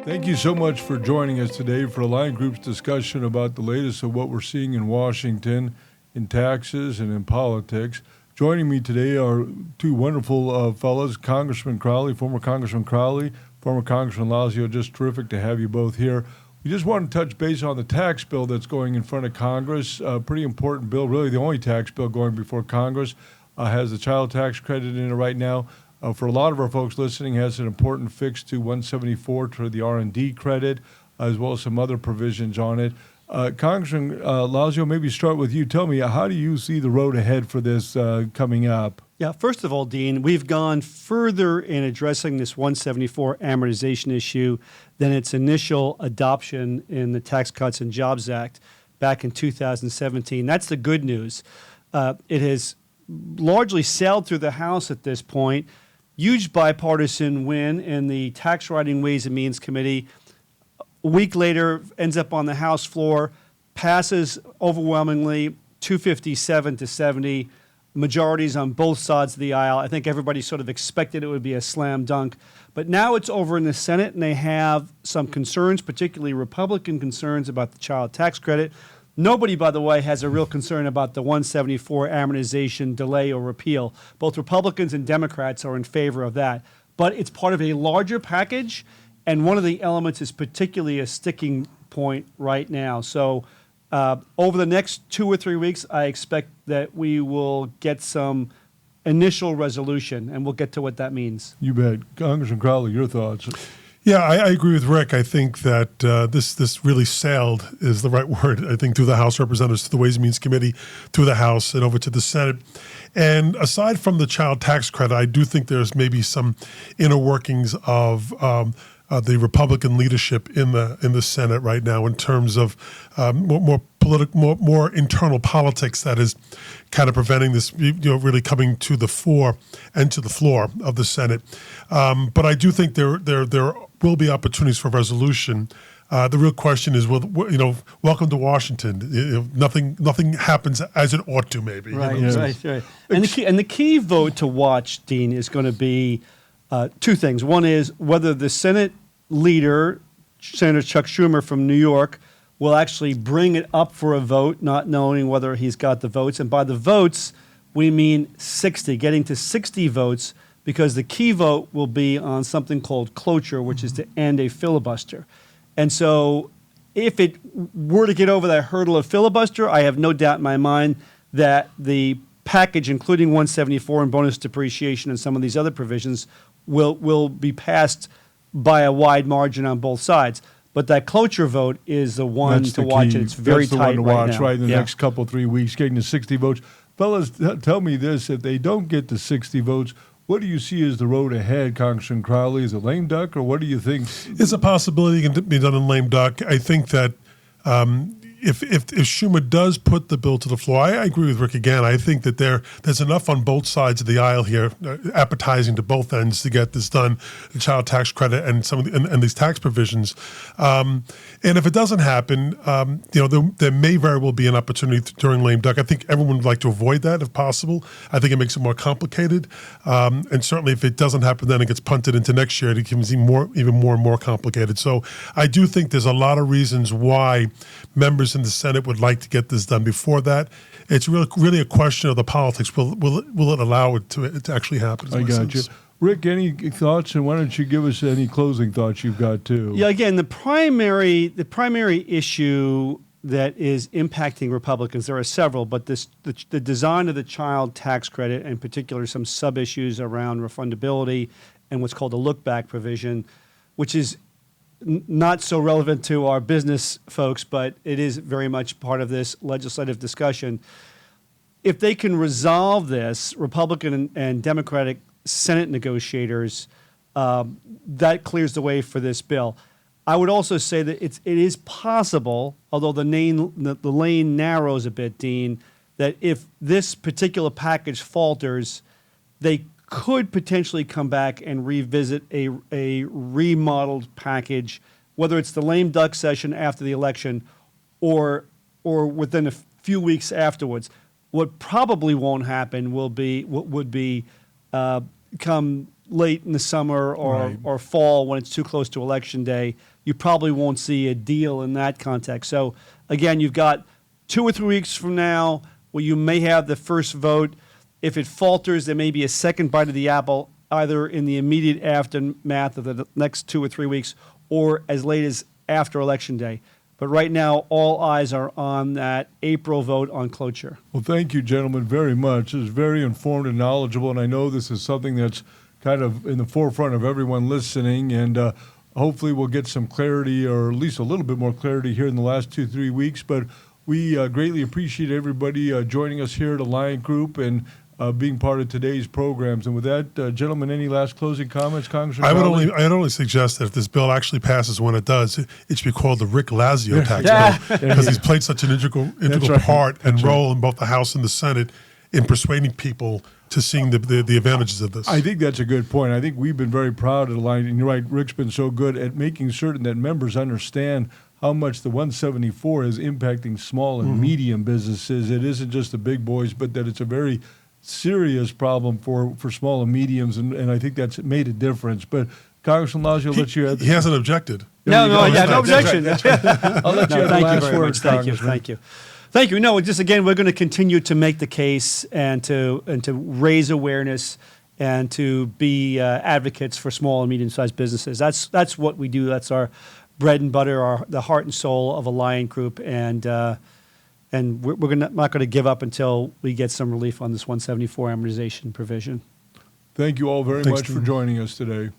Thank you so much for joining us today for Alliant Group's discussion about the latest of what we're seeing in Washington, in taxes and in politics. Joining me today are two wonderful fellows, Congressman Crowley, former Congressman Lazio. Just terrific to have you both here. We just want to touch base on the tax bill that's going in front of Congress. A pretty important bill, really the only tax bill going before Congress. Has the child tax credit in it right now. For a lot of our folks listening, has an important fix to 174 to the R&D credit, as well as some other provisions on it. Congressman Lazio, maybe start with you. Tell me, how do you see the road ahead for this coming up? Yeah, first of all, Dean, we've gone further in addressing this 174 amortization issue than its initial adoption in the Tax Cuts and Jobs Act back in 2017. That's the good news. It has largely sailed through the House at this point. Huge bipartisan win in the Tax Writing Ways and Means Committee. A week later, ends up on the House floor, passes overwhelmingly 257 to 70, majorities on both sides of the aisle. I think everybody sort of expected it would be a slam dunk. But now it's over in the Senate, and they have some concerns, particularly Republican concerns about the child tax credit. Nobody, by the way, has a real concern about the 174 amortization delay or repeal. Both Republicans and Democrats are in favor of that. But it's part of a larger package, and one of the elements is particularly a sticking point right now. So over the next 2 or 3 weeks, I expect that we will get some initial resolution, and we'll get to what that means. You bet. Congressman Crowley, your thoughts? Yeah, I agree with Rick. I think that this really sailed is the right word, I think, through the House Representatives, to the Ways and Means Committee, to the House, and over to the Senate. And aside from the child tax credit, I do think there's maybe some inner workings of the Republican leadership in the Senate right now in terms of more internal politics that is kind of preventing this, really coming to the fore and to the floor of the Senate. But I do think there will be opportunities for resolution. The real question is, welcome to Washington. Nothing happens as it ought to, maybe. Right. And the key vote to watch, Dean, is going to be two things. One is whether the Senate leader, Senator Chuck Schumer from New York, will actually bring it up for a vote, not knowing whether he's got the votes. And by the votes, we mean 60, getting to 60 votes, because the key vote will be on something called cloture, which is to end a filibuster. And so if it were to get over that hurdle of filibuster, I have no doubt in my mind that the package, including 174 and bonus depreciation and some of these other provisions, will be passed by a wide margin on both sides. But that cloture vote is the one to watch, and it's very tight right now. In the next couple, 3 weeks, getting to 60 votes. Fellas, tell me this. If they don't get to 60 votes, what do you see as the road ahead, Congressman Crowley? Is it lame duck, or what do you think? It's a possibility it can be done in lame duck. I think that if Schumer does put the bill to the floor, I agree with Rick again. I think that there's enough on both sides of the aisle here, appetizing to both ends to get this done, the child tax credit and and these tax provisions. And if it doesn't happen, there may very well be an opportunity during lame duck. I think everyone would like to avoid that if possible. I think it makes it more complicated. And certainly if it doesn't happen, then it gets punted into next year. It becomes even more and more complicated. So I do think there's a lot of reasons why members in the Senate would like to get this done before that. It's really a question of the politics. Will it allow it to actually happen? I got you. Rick, any thoughts? And why don't you give us any closing thoughts you've got, too? Yeah, again, the primary issue that is impacting Republicans, there are several, but the design of the child tax credit, in particular some sub-issues around refundability and what's called a look-back provision, which is not so relevant to our business folks, but it is very much part of this legislative discussion. If they can resolve this, Republican and Democratic Senate negotiators, that clears the way for this bill. I would also say that it is possible, although the lane narrows a bit, Dean, that if this particular package falters, they could potentially come back and revisit a remodeled package, whether it's the lame duck session after the election or within a few weeks afterwards. What probably won't happen would be come late in the summer or fall when it's too close to Election Day, you probably won't see a deal in that context. So again, you've got 2 or 3 weeks from now where you may have the first vote. If it falters, there may be a second bite of the apple, either in the immediate aftermath of the next 2 or 3 weeks or as late as after Election Day. But right now, all eyes are on that April vote on cloture. Well, thank you, gentlemen, very much. It was very informed and knowledgeable, and I know this is something that's kind of in the forefront of everyone listening, and hopefully we'll get some clarity, or at least a little bit more clarity here in the last 2-3 weeks. But we greatly appreciate everybody joining us here at Alliant Group and being part of today's programs. And with that, gentlemen, any last closing comments, Congressman? I'd only suggest that if this bill actually passes when it does, it should be called the Rick Lazio tax bill, because he's played such an integral right. part and role in both the House and the Senate in persuading people to seeing the advantages of this. I think that's a good point. I think we've been very proud at Alliant, and you're right, Rick's been so good at making certain that members understand how much the 174 is impacting small and medium businesses. It isn't just the big boys, but that it's a very serious problem for small and mediums, and I think that's made a difference. But Congressman Lazio, I'll let you have he hasn't objected. No, There you go. no objection. I'll let you have the Thank you last very word, much. Thank you. Congressman. Thank you. Thank you. No, just again, we're going to continue to make the case and to raise awareness and to be advocates for small and medium-sized businesses. That's what we do. That's our bread and butter, the heart and soul of Alliant Group, and we're not going to give up until we get some relief on this 174 amortization provision. Thank you all very Thanks, much for Steve. joining us today.